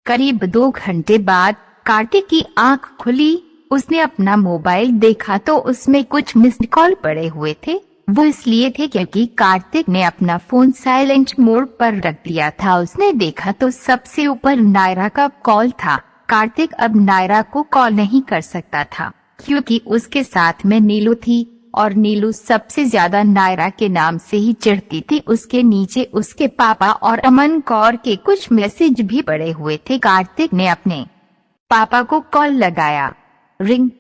करीब 2 घंटे बाद कार्तिक की आंख खुली। उसने अपना मोबाइल देखा तो उसमें कुछ मिस्ड कॉल पड़े हुए थे। वो इसलिए थे क्योंकि कार्तिक ने अपना फोन साइलेंट मोड पर रख दिया था। उसने देखा तो सबसे ऊपर नायरा का कॉल था। कार्तिक अब नायरा को कॉल नहीं कर सकता था क्योंकि उसके साथ में नीलू थी और नीलू सबसे ज्यादा नायरा के नाम से ही चिढ़ती थी। उसके नीचे उसके पापा और अमन कौर के कुछ मैसेज भी पड़े हुए थे। कार्तिक ने अपने पापा को कॉल लगाया। रिंग।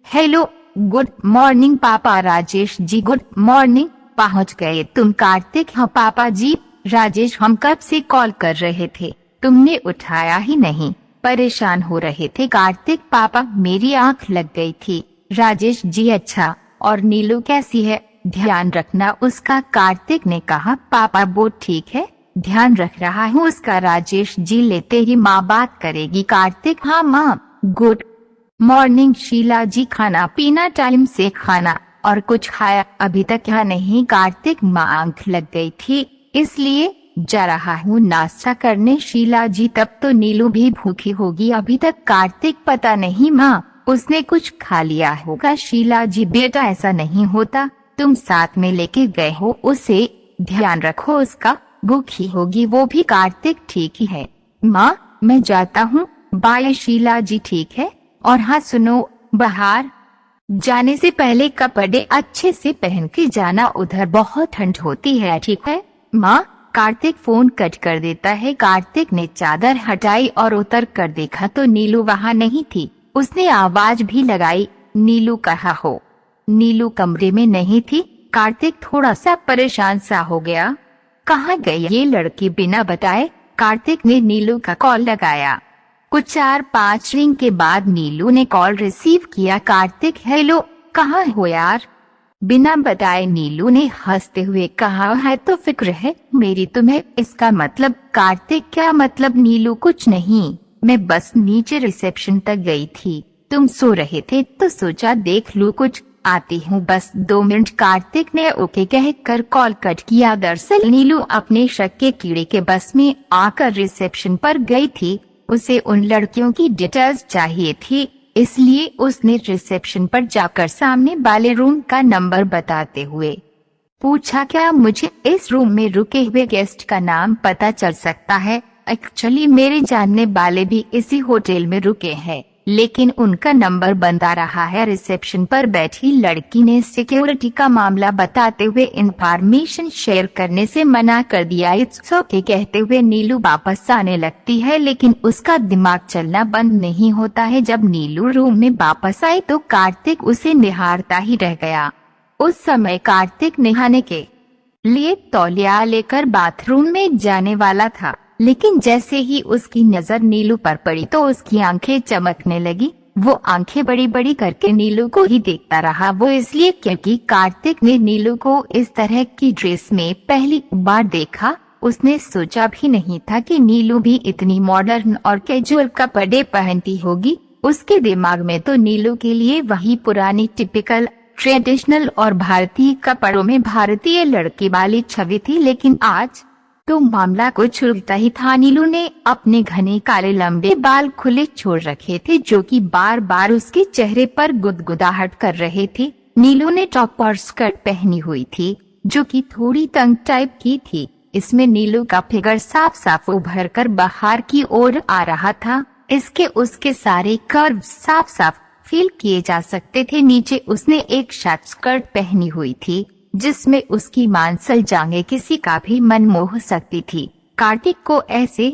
हेलो, गुड मॉर्निंग पापा। Rajesh ji, good morning. पहुंच गए तुम? कार्तिक, हाँ पापा जी। राजेश, हम कब से कॉल कर रहे थे, तुमने उठाया ही नहीं, परेशान हो रहे थे। कार्तिक, पापा मेरी आंख लग गई थी। राजेश जी, अच्छा, और नीलू कैसी है? ध्यान रखना उसका। कार्तिक ने कहा, पापा वो ठीक है, ध्यान रख रहा हूँ उसका। राजेश जी, ले तेरी माँ बात करेगी। कार्तिक, हाँ माँ। गुड मॉर्निंग शीला जी, खाना पीना टाइम से खाना और कुछ खाया अभी तक? क्या नहीं कार्तिक, माँ आंख लग गई थी इसलिए जा रहा हूँ नाश्ता करने। शीला जी, तब तो नीलू भी भूखी होगी अभी तक। कार्तिक, पता नहीं माँ, उसने कुछ खा लिया होगा। शीला जी, बेटा ऐसा नहीं होता, तुम साथ में लेके गए हो उसे, ध्यान रखो उसका, भूखी होगी वो भी। कार्तिक, ठीक ही है माँ, मैं जाता हूँ, बाय। शीला जी, ठीक है। और हाँ सुनो, बाहर जाने से पहले कपड़े अच्छे से पहन के जाना, उधर बहुत ठंड होती है। ठीक है माँ। कार्तिक फोन कट कर देता है। कार्तिक ने चादर हटाई और उतर कर देखा तो नीलू वहाँ नहीं थी। उसने आवाज भी लगाई, नीलू कहाँ हो? नीलू कमरे में नहीं थी। कार्तिक थोड़ा सा परेशान सा हो गया, कहाँ गई ये लड़की बिना बताए? कार्तिक ने नीलू का कॉल लगाया। कुछ 4-5 रिंग के बाद नीलू ने कॉल रिसीव किया। कार्तिक, हेलो, कहाँ हो यार? बिना बताए नीलू ने हंसते हुए कहा, है तो फिक्र है मेरी तुम्हें, इसका मतलब? कार्तिक, क्या मतलब? नीलू, कुछ नहीं, मैं बस नीचे रिसेप्शन तक गई थी, तुम सो रहे थे तो सोचा देख लूं, कुछ आती हूँ बस 2 मिनट। कार्तिक ने ओके कहकर कॉल कट किया। दरअसल नीलू अपने शक के कीड़े के बस में आकर रिसेप्शन पर गई थी। उसे उन लड़कियों की डिटेल्स चाहिए थी, इसलिए उसने रिसेप्शन पर जाकर सामने वाले रूम का नंबर बताते हुए पूछा, क्या मुझे इस रूम में रुके हुए गेस्ट का नाम पता चल सकता है? एक्चुअली मेरे जानने वाले भी इसी होटल में रुके हैं, लेकिन उनका नंबर बंद आ रहा है। रिसेप्शन पर बैठी लड़की ने सिक्योरिटी का मामला बताते हुए इंफॉर्मेशन शेयर करने से मना कर दिया। इट्स ओके कहते हुए नीलू वापस आने लगती है, लेकिन उसका दिमाग चलना बंद नहीं होता है। जब नीलू रूम में वापस आई तो कार्तिक उसे निहारता ही रह गया। उस समय कार्तिक नहाने के लिए तौलिया लेकर बाथरूम में जाने वाला था, लेकिन जैसे ही उसकी नजर नीलू पर पड़ी तो उसकी आंखें चमकने लगी। वो आंखें बड़ी बड़ी करके नीलू को ही देखता रहा। वो इसलिए क्योंकि कार्तिक ने नीलू को इस तरह की ड्रेस में पहली बार देखा। उसने सोचा भी नहीं था कि नीलू भी इतनी मॉडर्न और कैजुअल कपड़े पहनती होगी। उसके दिमाग में तो नीलू के लिए वही पुरानी टिपिकल ट्रेडिशनल और भारतीय कपड़ों में भारतीय लड़की वाली छवि थी, लेकिन आज तो मामला कुछ उल्टा ही था। नीलू ने अपने घने काले लंबे बाल खुले छोड़ रखे थे, जो कि बार बार उसके चेहरे पर गुदगुदाहट कर रहे थे। नीलू ने टॉप और स्कर्ट पहनी हुई थी, जो कि थोड़ी तंग टाइप की थी। इसमें नीलू का फिगर साफ साफ उभर कर बाहर की ओर आ रहा था। इसके उसके सारे कर्व साफ साफ फील किए जा सकते थे। नीचे उसने एक शॉर्ट स्कर्ट पहनी हुई थी, जिसमें उसकी मांसल जांघें किसी का भी मन मोह सकती थी। कार्तिक को ऐसे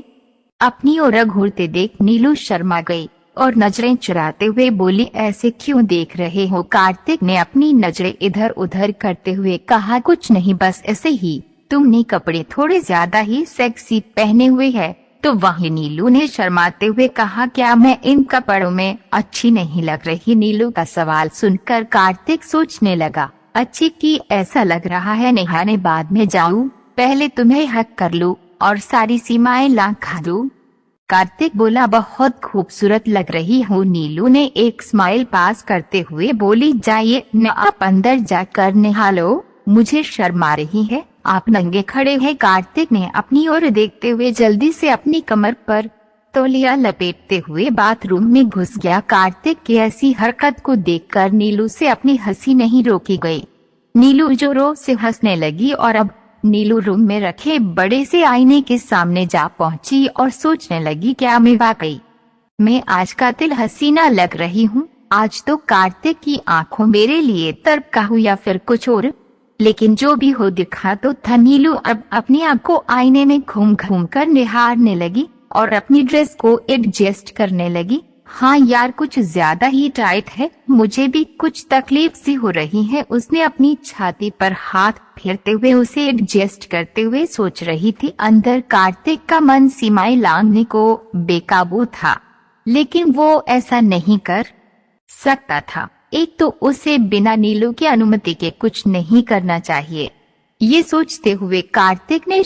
अपनी ओर घूरते देख नीलू शर्मा गई और नजरें चुराते हुए बोली, ऐसे क्यों देख रहे हो? कार्तिक ने अपनी नजरें इधर उधर करते हुए कहा, कुछ नहीं, बस ऐसे ही, तुमने कपड़े थोड़े ज्यादा ही सेक्सी पहने हुए हैं। तो वहीं नीलू ने शर्माते हुए कहा, क्या मैं इन कपड़ों में अच्छी नहीं लग रही? नीलू का सवाल सुनकर कार्तिक सोचने लगा, अच्छी की ऐसा लग रहा है नहाने बाद में जाऊं, पहले तुम्हें हक कर लूं और सारी सीमाएं लांघा दूं? कार्तिक बोला, बहुत खूबसूरत लग रही हूँ। नीलू ने एक स्माइल पास करते हुए बोली, जाइए न आप अंदर जाकर नहा लो, मुझे शर्म आ रही है, आप नंगे खड़े हैं। कार्तिक ने अपनी ओर देखते हुए जल्दी से अपनी कमर पर तौलिया लपेटते हुए बाथरूम में घुस गया। कार्तिक की ऐसी हरकत को देखकर नीलू से अपनी हंसी नहीं रोकी गई। नीलू जोरों से हंसने लगी और अब नीलू रूम में रखे बड़े से आईने के सामने जा पहुंची और सोचने लगी, क्या मैं वाकई मैं आज कातिल हसीना लग रही हूँ? आज तो कार्तिक की आंखों मेरे लिए तरका हुई या फिर कुछ और, लेकिन जो भी हो दिखा तो था। नीलू अब अपनी आंख को आईने में घूम घूम कर निहारने लगी और अपनी ड्रेस को एडजस्ट करने लगी। हाँ यार, कुछ ज्यादा ही टाइट है, मुझे भी कुछ तकलीफ सी हो रही है। उसने अपनी छाती पर हाथ फेरते हुए उसे एडजस्ट करते हुए सोच रही थी। अंदर कार्तिक का मन सीमाएं लांघने को बेकाबू था, लेकिन वो ऐसा नहीं कर सकता था। एक तो उसे बिना नीलू की अनुमति के कुछ नहीं करना चाहिए। ये सोचते हुए कार्तिक ने